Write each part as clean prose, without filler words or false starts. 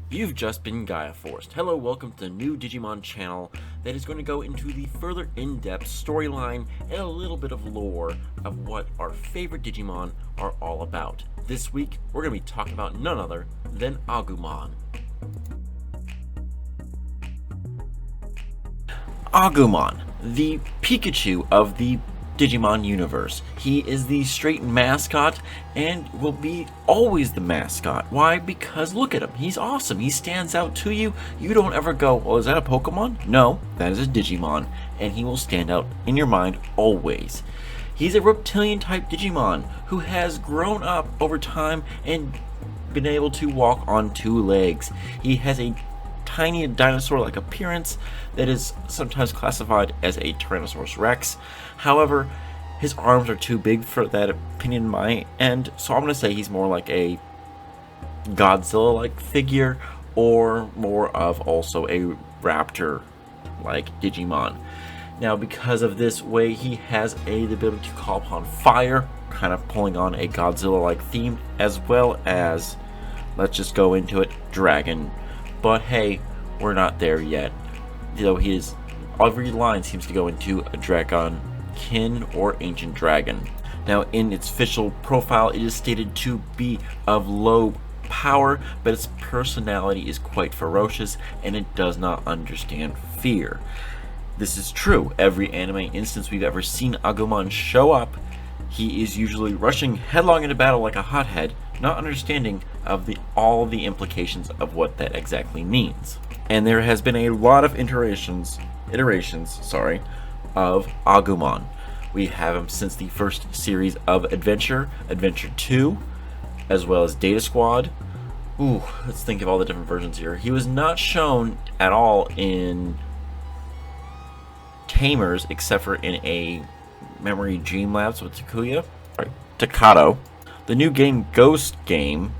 You've just been Gaia Forced. Hello, welcome to the new Digimon channel that is going to go into the further in-depth storyline and a little bit of lore of what our favorite Digimon are all about. This week, we're going to be talking about none other than Agumon. Agumon, the Pikachu of the Digimon universe. He is the straight mascot and will be always the mascot. Why? Because look at him. He's awesome. He stands out to you. You don't ever go, well, is that a Pokemon? No, that is a Digimon, and he will stand out in your mind always. He's a reptilian type Digimon who has grown up over time and been able to walk on two legs. He has a tiny dinosaur-like appearance that is sometimes classified as a Tyrannosaurus Rex. However, his arms are too big for that opinion in my end, so I'm going to say he's more like a Godzilla-like figure, or more of also a raptor-like Digimon. Now, because of this way, he has the ability to call upon fire, kind of pulling on a Godzilla-like theme, as well as, let's just go into it, dragon. But hey, we're not there yet. Though every line seems to go into a dragon kin or ancient dragon. Now, in its official profile, it is stated to be of low power, but its personality is quite ferocious and it does not understand fear. This is true. Every anime instance we've ever seen Agumon show up, he is usually rushing headlong into battle like a hothead, not understanding of all the implications of what that exactly means. And there has been a lot of iterations of Agumon. We have him since the first series of Adventure 2, as well as Data Squad. Ooh, let's think of all the different versions here. He was not shown at all in Tamers, except for in a Memory Dream Labs with Takato. The new game, Ghost Game.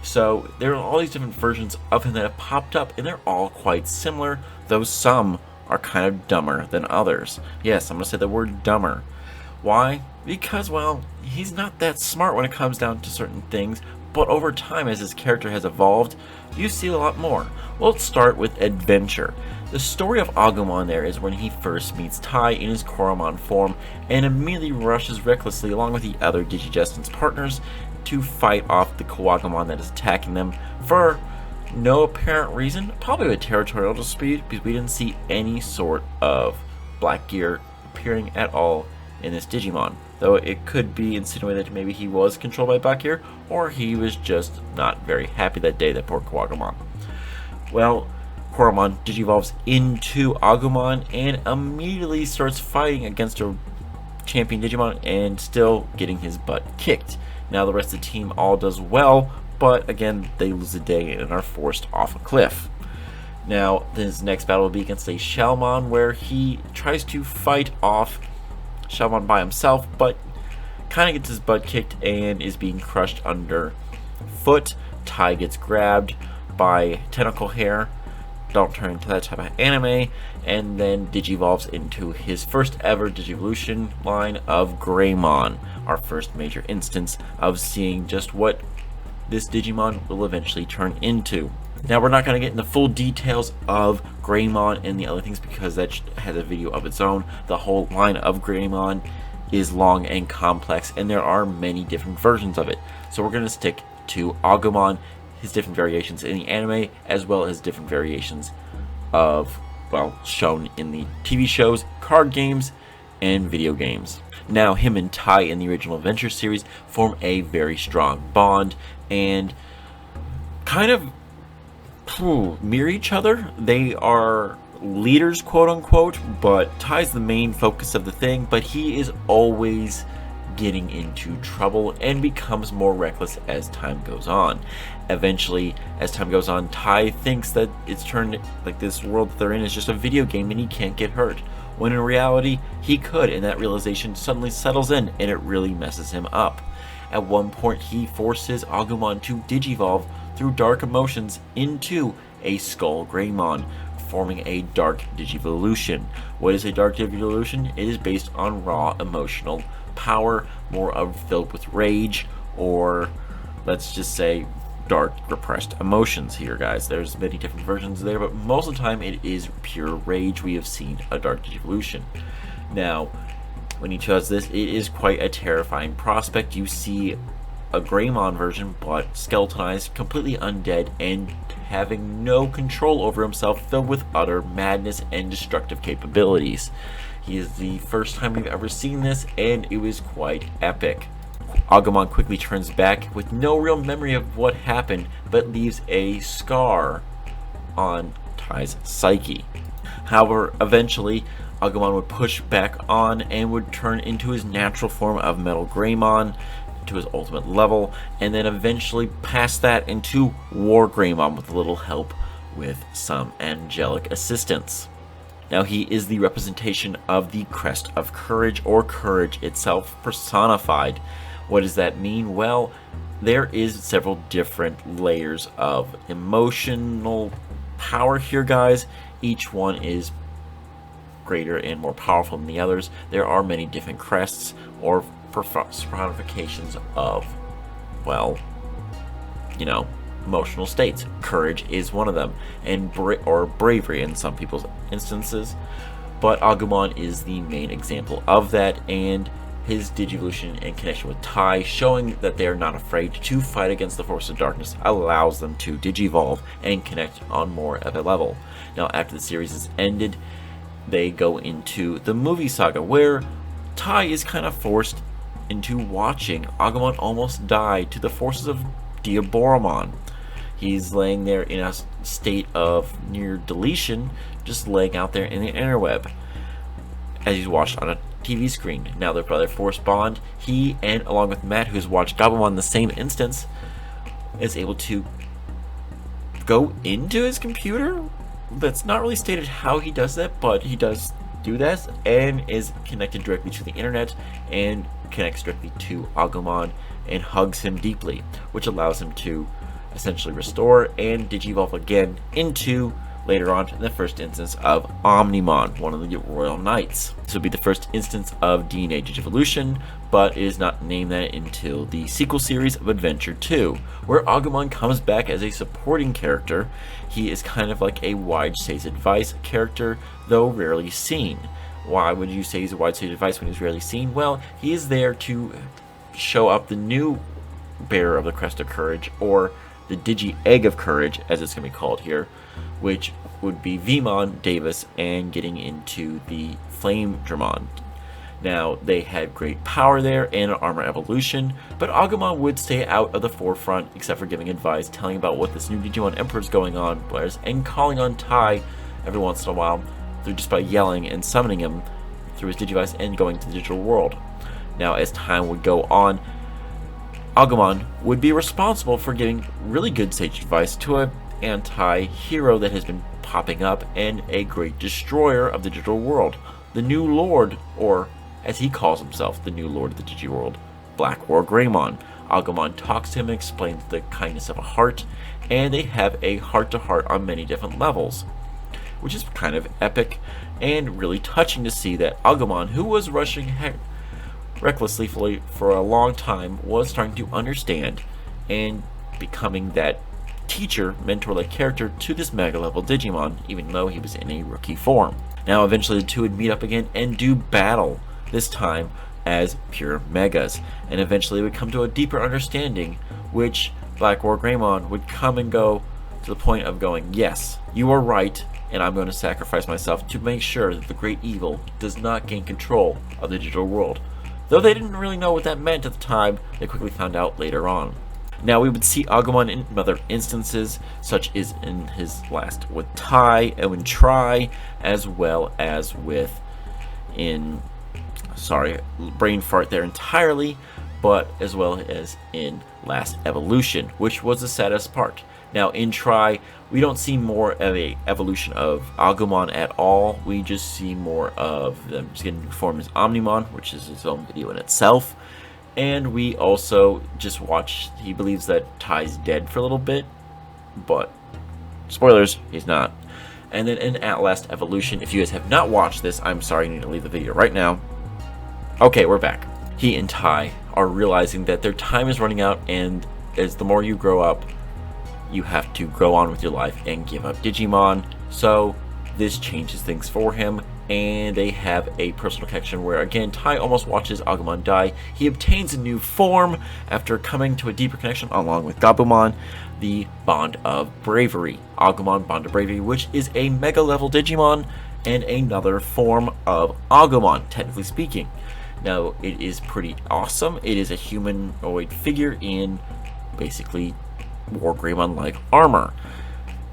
So there are all these different versions of him that have popped up, and they're all quite similar, though some are kind of dumber than others. Yes, I'm going to say the word dumber. Why? Because, well, he's not that smart when it comes down to certain things, but over time, as his character has evolved, you see a lot more. Well, let's start with Adventure. The story of Agumon there is when he first meets Tai in his Koromon form and immediately rushes recklessly along with the other Digidestin's partners to fight off the Kawagumon that is attacking them for no apparent reason, probably with territorial dispute, because we didn't see any sort of black gear appearing at all in this Digimon. Though it could be insinuated that maybe he was controlled by black gear, or he was just not very happy that day, that poor Kawagumon. Well, Koromon digivolves into Agumon and immediately starts fighting against a champion Digimon and still getting his butt kicked. Now the rest of the team all does well, but again, they lose the day and are forced off a cliff. Now, his next battle will be against a Shalmon, where he tries to fight off Shalmon by himself, but kind of gets his butt kicked and is being crushed underfoot. Tai gets grabbed by tentacle hair. Don't turn into that type of anime, and then digivolves into his first ever Digivolution line of Greymon, our first major instance of seeing just what this Digimon will eventually turn into. Now, we're not going to get into full details of Greymon and the other things because that has a video of its own. The whole line of Greymon is long and complex, and there are many different versions of it. So we're going to stick to Agumon, his different variations in the anime, as well as different variations of, well, shown in the TV shows, card games, and video games. Now, him and Tai in the original Adventure series form a very strong bond and kind of mirror each other. They are leaders, quote unquote, but Tai's the main focus of the thing, but he is always getting into trouble and becomes more reckless as time goes on. Eventually, as time goes on, Tai thinks that it's turned, like, this world that they're in is just a video game and he can't get hurt, when in reality he could, and that realization suddenly settles in and it really messes him up. At one point, he forces Agumon to digivolve through dark emotions into a Skull Greymon, forming a dark Digivolution. What is a dark Digivolution? It is based on raw emotional power, more of filled with rage, or let's just say dark, repressed emotions here, guys. There's many different versions there, but most of the time it is pure rage. We have seen a dark Digivolution. Now, when he does this, it is quite a terrifying prospect. You see a Greymon version, but skeletonized, completely undead, and having no control over himself, filled with utter madness and destructive capabilities. He is the first time we've ever seen this, and it was quite epic. Agumon quickly turns back with no real memory of what happened, but leaves a scar on Tai's psyche. However, eventually, Agumon would push back on and would turn into his natural form of Metal Greymon, to his ultimate level, and then eventually pass that into War Greymon with a little help with some angelic assistance. Now, he is the representation of the Crest of Courage, or courage itself personified. What does that mean? Well, there is several different layers of emotional power here, guys. Each one is greater and more powerful than the others. There are many different crests or personifications of, well, emotional states. Courage is one of them, and or bravery in some people's instances. But Agumon is the main example of that, and his Digivolution in connection with Tai, showing that they are not afraid to fight against the force of darkness, allows them to Digivolve and connect on more of a level. Now, after the series is ended, they go into the movie saga, where Tai is kind of forced into watching Agumon almost die to the forces of Diaboromon. He's laying there in a state of near deletion, just laying out there in the interweb, as he's watched on a TV screen. Now, their brother Force Bond, he, and along with Matt, who's watched Gabumon in the same instance, is able to go into his computer. That's not really stated how he does that, but he does do that, and is connected directly to the internet, and connects directly to Agumon and hugs him deeply, which allows him to essentially restore and Digivolve again into, later on, in the first instance of Omnimon, one of the Royal Knights. This would be the first instance of DNA Digivolution, but it is not named that until the sequel series of Adventure 2, where Agumon comes back as a supporting character. He is kind of like a Wide Sage Advice character, though rarely seen. Why would you say he's a Wide Sage Advice when he's rarely seen? Well, he is there to show up the new bearer of the Crest of Courage, or the Digi Egg of Courage, as it's going to be called here, which would be Vemon, Davis, and getting into the Flame Dramon. Now, they had great power there and an armor evolution, but Agumon would stay out of the forefront, except for giving advice, telling about what this new Digimon Emperor is going on, and calling on Tai every once in a while, through just by yelling and summoning him through his Digivice and going to the digital world. Now, as time would go on, Agumon would be responsible for giving really good sage advice to an anti-hero that has been popping up, and a great destroyer of the digital world, the new lord, or as he calls himself, the new lord of the Digiworld, Black War Greymon. Agumon talks to him and explains the kindness of a heart, and they have a heart-to-heart on many different levels, which is kind of epic and really touching to see that Agumon, who was rushing recklessly for a long time, was starting to understand and becoming that teacher, mentor-like character to this mega-level Digimon, even though he was in a rookie form. Now, eventually the two would meet up again and do battle, this time as pure megas, and eventually would come to a deeper understanding, which Black War Greymon would come and go to the point of going, yes, you are right, and I'm going to sacrifice myself to make sure that the great evil does not gain control of the digital world. Though they didn't really know what that meant at the time, they quickly found out later on. Now, we would see Agumon in other instances, such as in his last with Tai and in Tri, as well as with brain fart there entirely, but as well as in Last Evolution, which was the saddest part. Now, in Tri, we don't see more of a evolution of Agumon at all. We just see more of them just getting formed as Omnimon, which is its own video in itself. And we also just watch, he believes that Tai's dead for a little bit, but spoilers, he's not. And then in At Last Evolution, if you guys have not watched this, I'm sorry, you need to leave the video right now. Okay, we're back. He and Tai are realizing that their time is running out, and as the more you grow up, you have to go on with your life and give up Digimon. So this changes things for him, and they have a personal connection where, again, Tai almost watches Agumon die. He obtains a new form after coming to a deeper connection along with Gabumon, the Bond of Bravery. Agumon Bond of Bravery, which is a Mega level Digimon and another form of Agumon, technically speaking. Now, it is pretty awesome. It is a humanoid figure in basically War Greymon-like armor.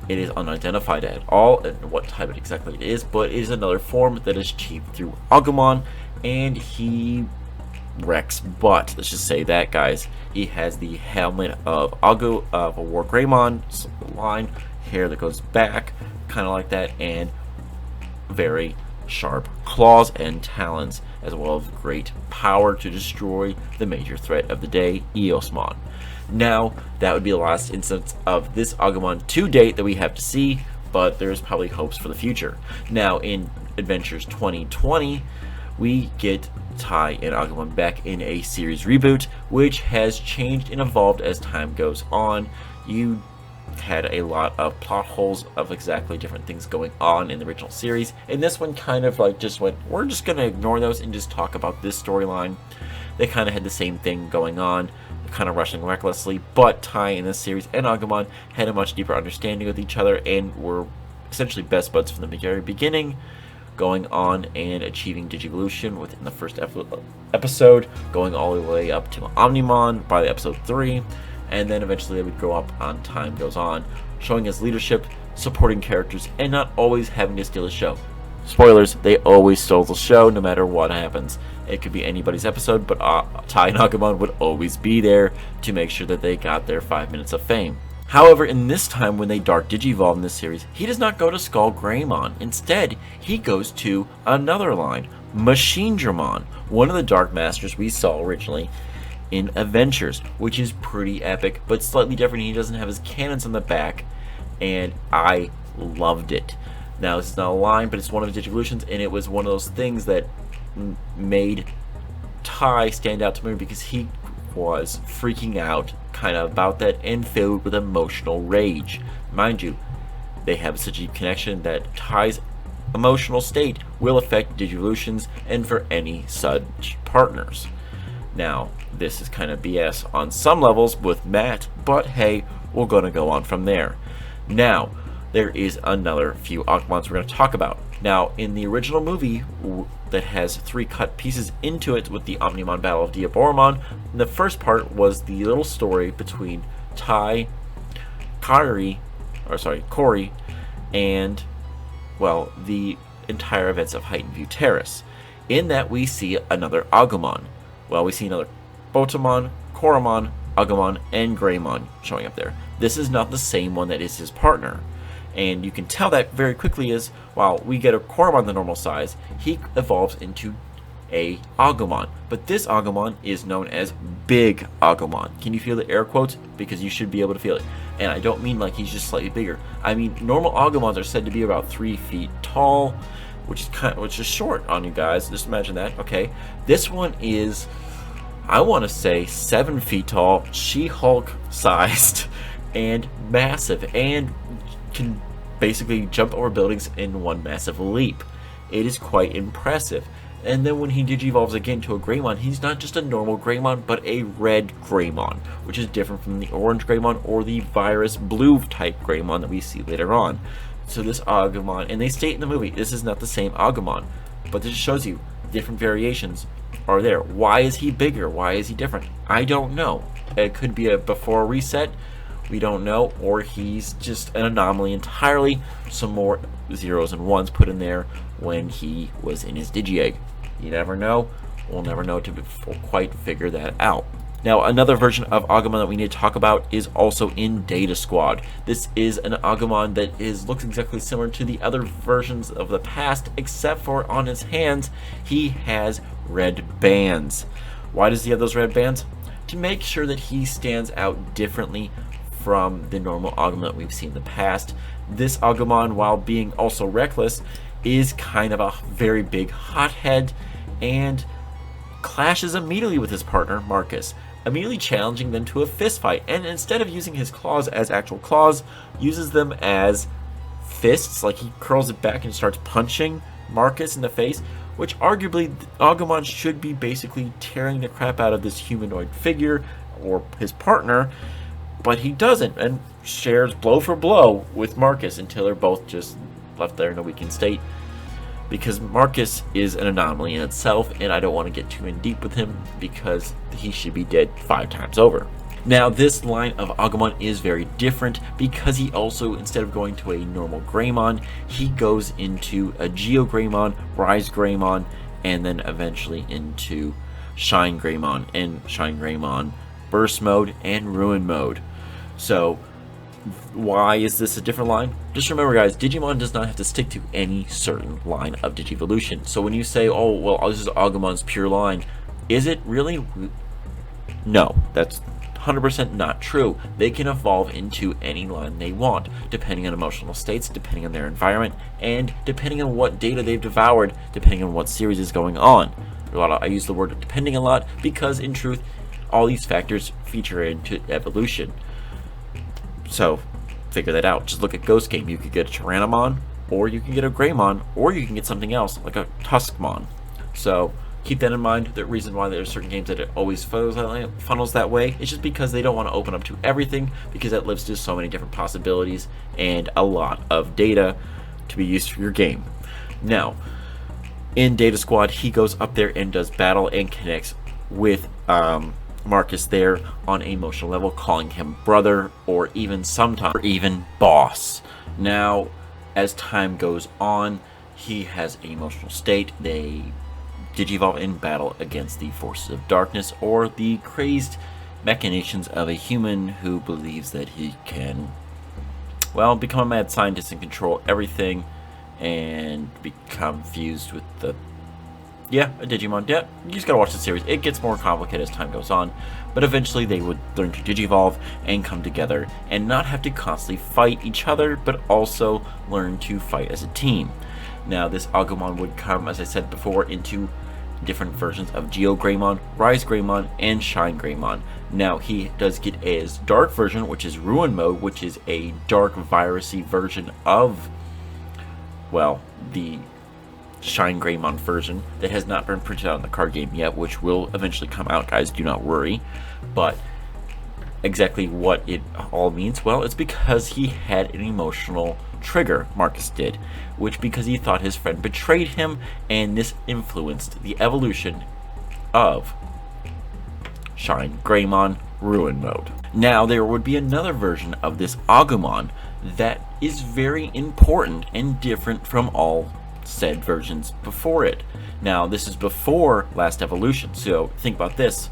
It is unidentified at all and what type it exactly it is, but it is another form that is achieved through Agumon, and he wrecks butt. Let's just say that, guys. He has the helmet of a War Greymon line, hair that goes back, kind of like that, and very sharp claws and talons, as well as great power to destroy the major threat of the day, Eosmon. Now, that would be the last instance of this Agumon to date that we have to see, but there's probably hopes for the future. Now, in Adventures 2020, we get Tai and Agumon back in a series reboot, which has changed and evolved as time goes on. You had a lot of plot holes of exactly different things going on in the original series, and this one kind of like just went, we're just going to ignore those and just talk about this storyline. They kind of had the same thing going on, kind of rushing recklessly, but Tai in this series and Agumon had a much deeper understanding with each other and were essentially best buds from the very beginning, going on and achieving Digivolution within the first episode, going all the way up to Omnimon by episode 3, and then eventually they would grow up on time goes on, showing his leadership, supporting characters, and not always having to steal the show. Spoilers, they always stole the show no matter what happens. It could be anybody's episode, but Tai and Agumon would always be there to make sure that they got their 5 minutes of fame. However, in this time when they Dark Digivolve in this series, he does not go to Skull Greymon. Instead, he goes to another line, Machine Dramon, one of the Dark Masters we saw originally in Adventures, which is pretty epic, but slightly different. He doesn't have his cannons on the back, and I loved it. Now, this is not a line, but it's one of his Digivolutions, and it was one of those things that made Tai stand out to me because he was freaking out kind of about that and filled with emotional rage. Mind you, they have such a deep connection that Tai's emotional state will affect Digivolutions and for any such partners. Now, this is kind of BS on some levels with Matt, but hey, we're going to go on from there. Now, there is another few Agumons we're going to talk about. Now, in the original movie that has 3 cut pieces into it with the Omnimon Battle of Diaboromon, the first part was the little story between Tai, Corey, and, well, the entire events of Heightened View Terrace. In that, we see another Agumon. Well, we see another Botamon, Koromon, Agumon, and Greymon showing up there. This is not the same one that is his partner. And you can tell that very quickly as, while we get a Koromon the normal size, he evolves into a Agumon. But this Agumon is known as Big Agumon. Can you feel the air quotes? Because you should be able to feel it. And I don't mean like he's just slightly bigger. I mean, normal Agumons are said to be about 3 feet tall, which is short on you guys. Just imagine that. Okay, this one is, I want to say, 7 feet tall, She-Hulk sized, and massive, and can basically jump over buildings in one massive leap. It is quite impressive. And then when he digivolves again to a Greymon, he's not just a normal Greymon, but a red Greymon, which is different from the orange Greymon or the virus blue type Greymon that we see later on. So this Agumon, and they state in the movie, this is not the same Agumon, but this shows you different variations are there. Why is he bigger? Why is he different? I don't know. It could be a before reset, we don't know, or he's just an anomaly entirely. Some more zeros and ones put in there when he was in his Digi-Egg. You never know. We'll never know to quite figure that out. Now, another version of Agumon that we need to talk about is also in Data Squad. This is an Agumon that looks exactly similar to the other versions of the past, except for on his hands, he has red bands. Why does he have those red bands? To make sure that he stands out differently from the normal Agumon that we've seen in the past. This Agumon, while being also reckless, is kind of a very big hothead and clashes immediately with his partner, Marcus. immediately challenging them to a fist fight, and instead of using his claws as actual claws, uses them as fists. Like, he curls it back and starts punching Marcus in the face, which arguably Agumon should be basically tearing the crap out of this humanoid figure or his partner, but he doesn't, and shares blow for blow with Marcus until they're both just left there in a weakened state, because Marcus is an anomaly in itself, and I don't want to get too in deep with him because he should be dead 5 times over. Now, this line of Agumon is very different because he also, instead of going to a normal Greymon, he goes into a Geo Greymon, Rise Greymon, and then eventually into Shine Greymon, and Shine Greymon Burst Mode and Ruin Mode. So, why is this a different line? Just remember, guys, Digimon does not have to stick to any certain line of Digivolution. So when you say, oh, well, this is Agumon's pure line, is it really? No, that's 100% not true. They can evolve into any line they want, depending on emotional states, depending on their environment, and depending on what data they've devoured, depending on what series is going on. I use the word depending a lot because, in truth, all these factors feature into evolution. So, figure that out. Just look at Ghost Game. You could get a Tyrannomon, or you can get a Greymon, or you can get something else, like a Tuskmon. So, keep that in mind. The reason why there are certain games that it always funnels that way is just because they don't want to open up to everything, because that lives to so many different possibilities and a lot of data to be used for your game. Now, in Data Squad, he goes up there and does battle and connects with Marcus there on an emotional level, calling him brother, or even sometimes, or even boss. Now, as time goes on, he has an emotional state. They digivolve in battle against the forces of darkness, or the crazed machinations of a human who believes that he can, well, become a mad scientist and control everything, and become fused with the a Digimon. Yeah, you just gotta watch the series. It gets more complicated as time goes on, but eventually they would learn to digivolve and come together and not have to constantly fight each other, but also learn to fight as a team. Now, this Agumon would come, as I said before, into different versions of Geo Greymon, Rise Greymon, and Shine Greymon. Now, he does get his dark version, which is Ruin Mode, which is a dark virusy version of, well, the Shine Greymon version that has not been printed out in the card game yet, which will eventually come out, guys, do not worry. But exactly what it all means, well, it's because he had an emotional trigger, Marcus did, which because he thought his friend betrayed him, and this influenced the evolution of Shine Greymon Ruin Mode. Now, there would be another version of this Agumon that is very important and different from all said versions before it. Now, this is before last evolution, so think about this.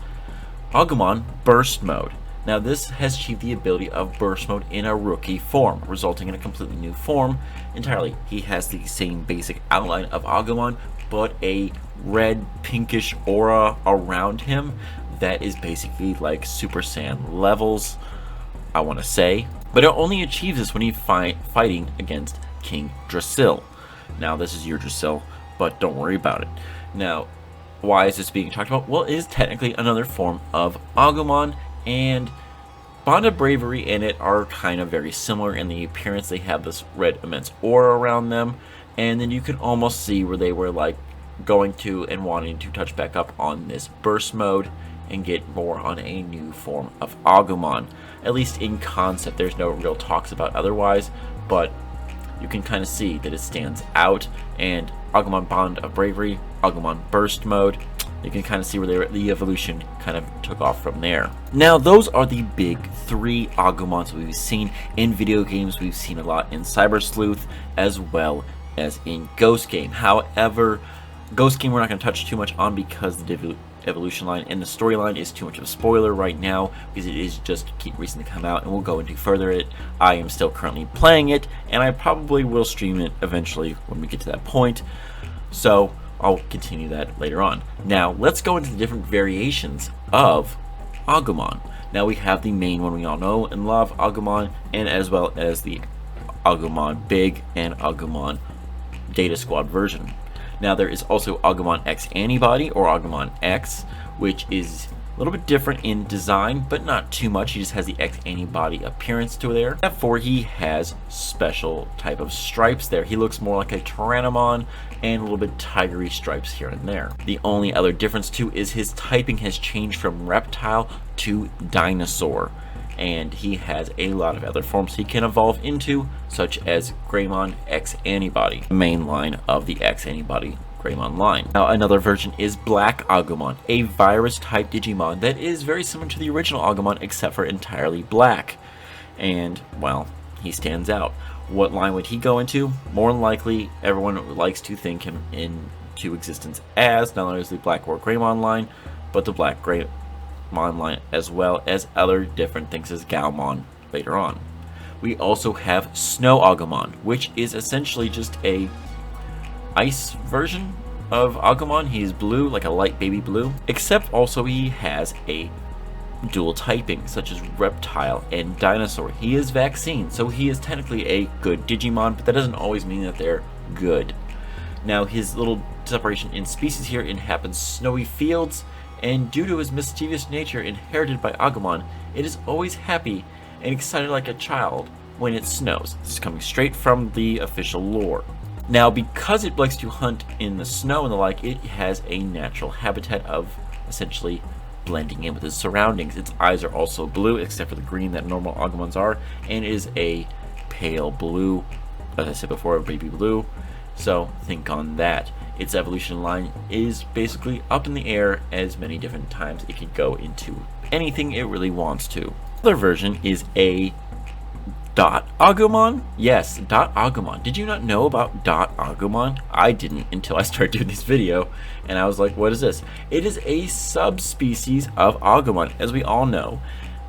Agumon Burst Mode. Now, this has achieved the ability of Burst Mode in a rookie form, resulting in a completely new form entirely. He has the same basic outline of Agumon, but a red pinkish aura around him that is basically like Super Saiyan levels, I want to say. But it only achieves this when he's fighting against King Drasil. Now, this is your Drasil, but don't worry about it. Now, why is this being talked about? Well, it is technically another form of Agumon, and Bond of Bravery and it are kind of very similar in the appearance. They have this red immense aura around them, and then you can almost see where they were like going to and wanting to touch back up on this Burst Mode and get more on a new form of Agumon. At least in concept, there's no real talks about otherwise, but you can kind of see that it stands out. And Agumon Bond of Bravery, Agumon Burst Mode, you can kind of see where the evolution kind of took off from there. Now, those are the big 3 Agumons we've seen in video games. We've seen a lot in Cyber Sleuth as well as in Ghost Game. However, Ghost Game we're not going to touch too much on because the evolution line and the storyline is too much of a spoiler right now, because it is just recently come out, and we'll go into further it. I am still currently playing it, and I probably will stream it eventually when we get to that point, so I'll continue that later on. Now, let's go into the different variations of Agumon. Now, we have the main one we all know and love, Agumon, and as well as the Agumon Big and Agumon Data Squad version. Now, there is also Agumon X Anybody, or Agumon X, which is A little bit different in design, but not too much. He just has the X Anybody appearance to there. Therefore, he has special type of stripes there. He looks more like a Tyrannomon and a little bit tigery stripes here and there. The only other difference too is his typing has changed from reptile to dinosaur. And he has a lot of other forms he can evolve into, such as Agumon X Anybody, the main line of the X Anybody Agumon line. Now another version is Black Agumon, a virus type Digimon that is very similar to the original Agumon except for entirely black. And, well, he stands out. What line would he go into? More than likely, everyone likes to think him into existence as not only as the Black or Agumon line, but the Black Agumon line, as well as other different things as Gaomon later on. We also have Snow Agumon, which is essentially just a ice version of Agumon. He is blue, like a light baby blue, except also he has a dual typing, such as reptile and dinosaur. He is vaccine, so he is technically a good Digimon, but that doesn't always mean that they're good. Now his little separation in species here inhabits snowy fields, and due to his mischievous nature inherited by Agumon, it is always happy and excited like a child when it snows. This is coming straight from the official lore. Now, because it likes to hunt in the snow and the like, it has a natural habitat of essentially blending in with its surroundings. Its eyes are also blue, except for the green that normal Agumons are, and it is a pale blue, as I said before, baby blue. So think on that. Its evolution line is basically up in the air as many different times it can go into anything it really wants to. Another version is a Dot Agumon? Yes, Dot Agumon. Did you not know about Dot Agumon? I didn't until I started doing this video, and I was like, what is this? It is a subspecies of Agumon, as we all know,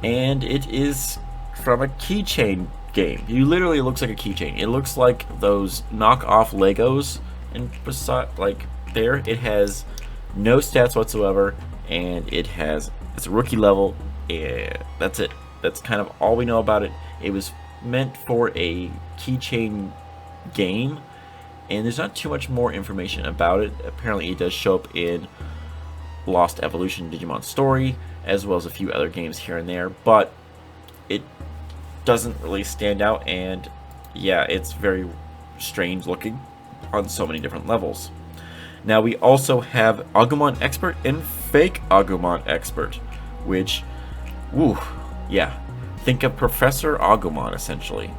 and it is from a keychain game. It literally looks like a keychain. It looks like those knockoff Legos, and beside, like there, it has no stats whatsoever, and it's a rookie level. Yeah, that's it. That's kind of all we know about it. It was meant for a keychain game, and there's not too much more information about it. Apparently it does show up in Lost Evolution Digimon Story, as well as a few other games here and there, but it doesn't really stand out, and yeah, it's very strange looking on so many different levels. Now we also have Agumon Expert and Fake Agumon Expert, which, woo, yeah, think of Professor Agumon essentially,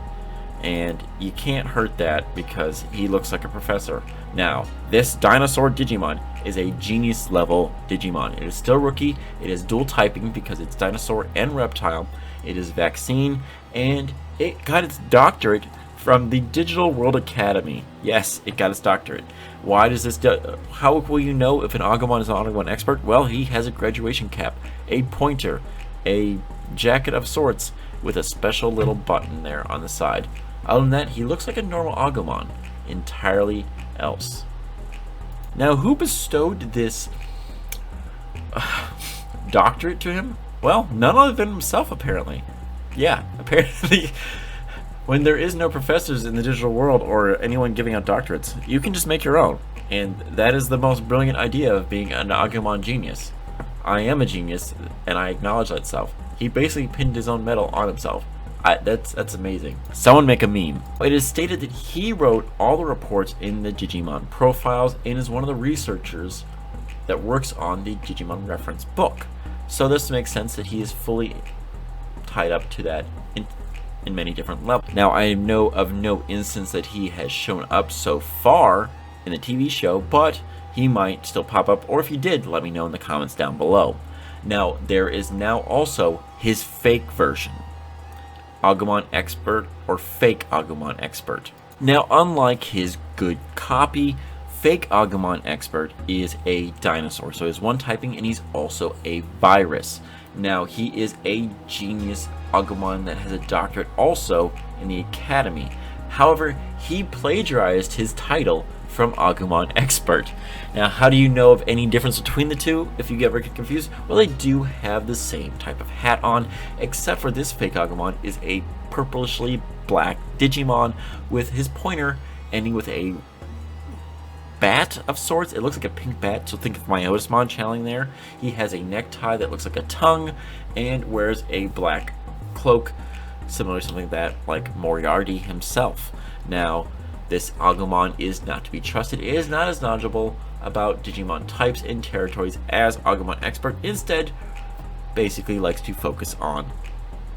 and you can't hurt that because he looks like a professor. Now this dinosaur Digimon is a genius level Digimon. It is still rookie, it is dual typing because it's dinosaur and reptile, it is vaccine, and it got its doctorate from the Digital World Academy. Yes, it got its doctorate. Why does this how will you know if an Agumon is an Agumon Expert? Well, he has a graduation cap, a pointer, a jacket of sorts with a special little button there on the side. Other than that, he looks like a normal Agumon, entirely else. Now, who bestowed this doctorate to him? Well, none other than himself, apparently. Yeah, apparently, when there is no professors in the digital world or anyone giving out doctorates, you can just make your own. And that is the most brilliant idea of being an Agumon genius. I am a genius, and I acknowledge that self. He basically pinned his own medal on himself. That's amazing. Someone make a meme. It is stated that he wrote all the reports in the Digimon profiles and is one of the researchers that works on the Digimon reference book. So this makes sense that he is fully tied up to that in many different levels. Now, I know of no instance that he has shown up so far in the TV show, but he might still pop up, or if he did, let me know in the comments down below. Now, there is now also his fake version, Agumon Expert or Fake Agumon Expert. Now, unlike his good copy, Fake Agumon Expert is a dinosaur, so he's one typing and he's also a virus. Now, he is a genius Agumon that has a doctorate also in the academy. However, he plagiarized his title from Agumon Expert. Now, how do you know of any difference between the two if you ever get confused? Well, they do have the same type of hat on, except for this fake Agumon is a purplishly black Digimon with his pointer ending with a bat of sorts. It looks like a pink bat, so think of my Otismon channeling there. He has a necktie that looks like a tongue and wears a black cloak, similar to something that like Moriarty himself. Now, this Agumon is not to be trusted. It is not as knowledgeable about Digimon types and territories as Agumon Expert. Instead, basically likes to focus on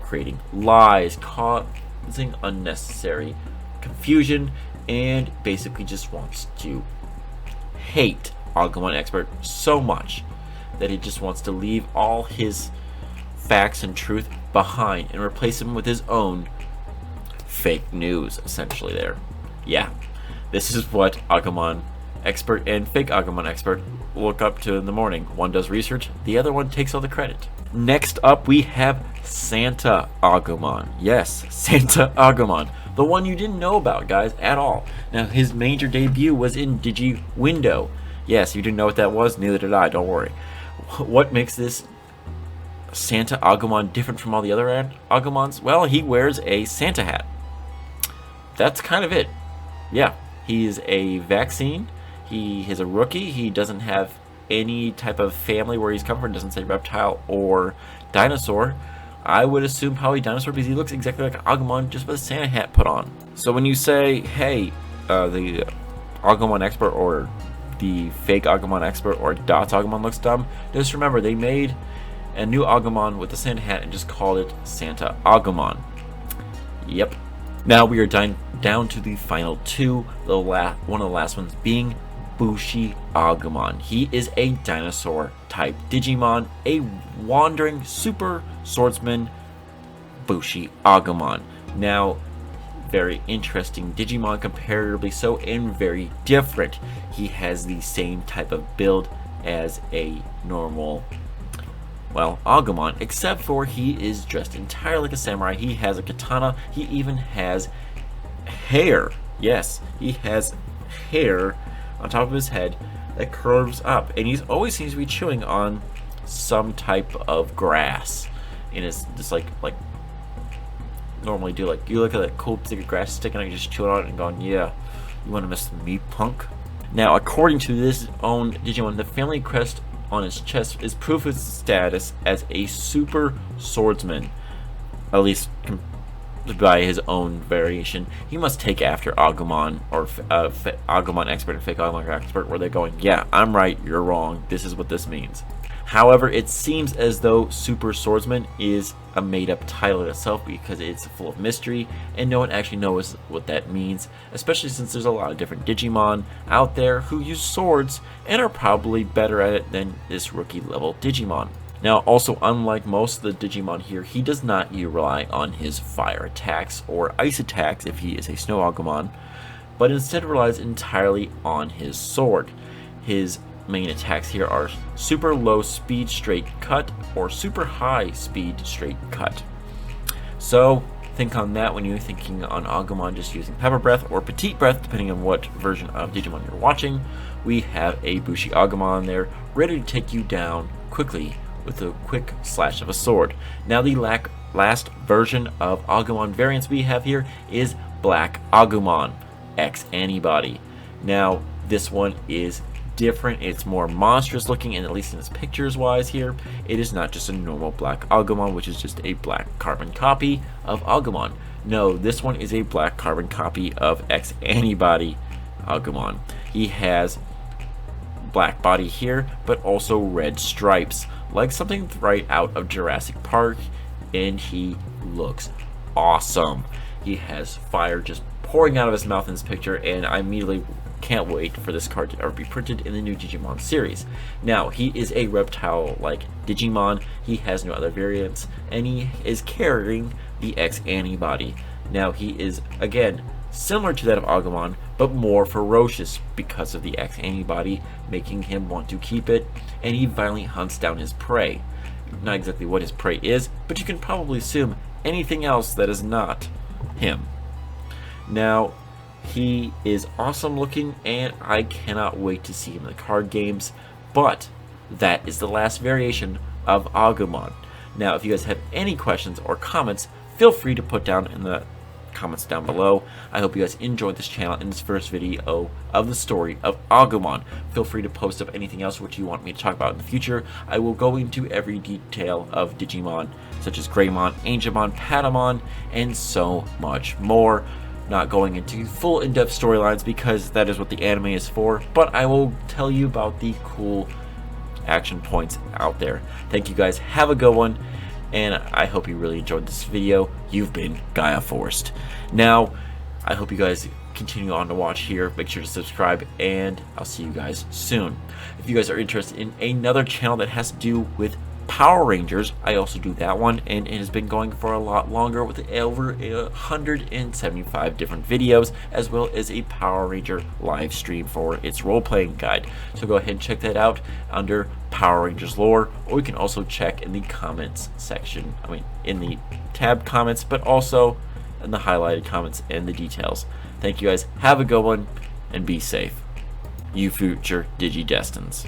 creating lies, causing unnecessary confusion, and basically just wants to hate Agumon Expert so much that he just wants to leave all his facts and truth behind and replace them with his own fake news, essentially there. Yeah, this is what Agumon Expert and fake Agumon Expert look up to in the morning. One does research, the other one takes all the credit. Next up, we have Santa Agumon. Yes, Santa Agumon. The one you didn't know about, guys, at all. Now, his major debut was in Digiwindow. Yes, you didn't know what that was, neither did I, don't worry. What makes this Santa Agumon different from all the other Agumons? Well, he wears a Santa hat. That's kind of it. Yeah, he is a vaccine. He is a rookie. He doesn't have any type of family where he's come from. It doesn't say reptile or dinosaur. I would assume probably dinosaur because he looks exactly like Agumon, just with a Santa hat put on. So when you say, hey, the Agumon Expert or the fake Agumon Expert or Dots Agumon looks dumb, just remember they made a new Agumon with the Santa hat and just called it Santa Agumon. Yep. Now we are down to the final two, one of the last ones being Bushy Agumon. He is a dinosaur type Digimon, a wandering super swordsman, Bushy Agumon. Now, very interesting Digimon, comparatively so, and very different. He has the same type of build as a normal, well, Agumon, except for he is dressed entirely like a samurai. He has a katana. He even has hair. Yes, he has hair on top of his head that curves up, and he always seems to be chewing on some type of grass. And it's just like normally do. Like, you look at that cool stick of grass sticking out, you just chewing on it and going, yeah, you want to mess with me, punk? Now, according to this own Digimon, the family crest on his chest is proof of his status as a super swordsman, at least by his own variation. He must take after Agumon or Agumon Expert and fake Agumon Expert, where they're going, yeah, I'm right, you're wrong, this is what this means. However, it seems as though Super Swordsman is a made-up title in itself because it's full of mystery and no one actually knows what that means, especially since there's a lot of different Digimon out there who use swords and are probably better at it than this rookie-level Digimon. Now, also, unlike most of the Digimon here, he does not rely on his fire attacks or ice attacks if he is a Snow Agumon, but instead relies entirely on his sword. His main attacks here are super low speed straight cut or super high speed straight cut. So think on that when you're thinking on Agumon just using Pepper Breath or Petite Breath, depending on what version of Digimon you're watching. We have a Bushy Agumon there, ready to take you down quickly with a quick slash of a sword. Now the last version of Agumon variants we have here is Black Agumon X Anybody. Now this one is different. It's more monstrous looking, and at least in its pictures wise here, it is not just a normal black Agumon, which is just a black carbon copy of Agumon. No, this one is a black carbon copy of X Anybody Agumon. He has black body here, but also red stripes, like something right out of Jurassic Park, and he looks awesome. He has fire just pouring out of his mouth in this picture, and I immediately can't wait for this card to ever be printed in the new Digimon series. Now, he is a reptile-like Digimon. He has no other variants, and he is carrying the X Anybody. Now, he is, again, similar to that of Agumon, but more ferocious because of the X Anybody, making him want to keep it, and he violently hunts down his prey. Not exactly what his prey is, but you can probably assume anything else that is not him. Now, he is awesome looking, and I cannot wait to see him in the card games, but that is the last variation of Agumon. Now, if you guys have any questions or comments, feel free to put down in the comments down below. I hope you guys enjoyed this channel and this first video of the story of Agumon. Feel free to post up anything else which you want me to talk about in the future. I will go into every detail of Digimon, such as Greymon, Angemon, Patamon, and so much more. Not going into full in-depth storylines because that is what the anime is for, but I will tell you about the cool action points out there. Thank you guys, have a good one, and I hope you really enjoyed this video. You've been Gaia Forced. Now, I hope you guys continue on to watch here. Make sure to subscribe, and I'll see you guys soon. If you guys are interested in another channel that has to do with Power Rangers, I also do that one, and it has been going for a lot longer with over 175 different videos, as well as a Power Ranger live stream for its role-playing guide. So go ahead and check that out under Power Rangers lore, or you can also check in the comments section, in the tab comments, but also in the highlighted comments and the details. Thank you guys, have a good one, and be safe. You future Digidestins.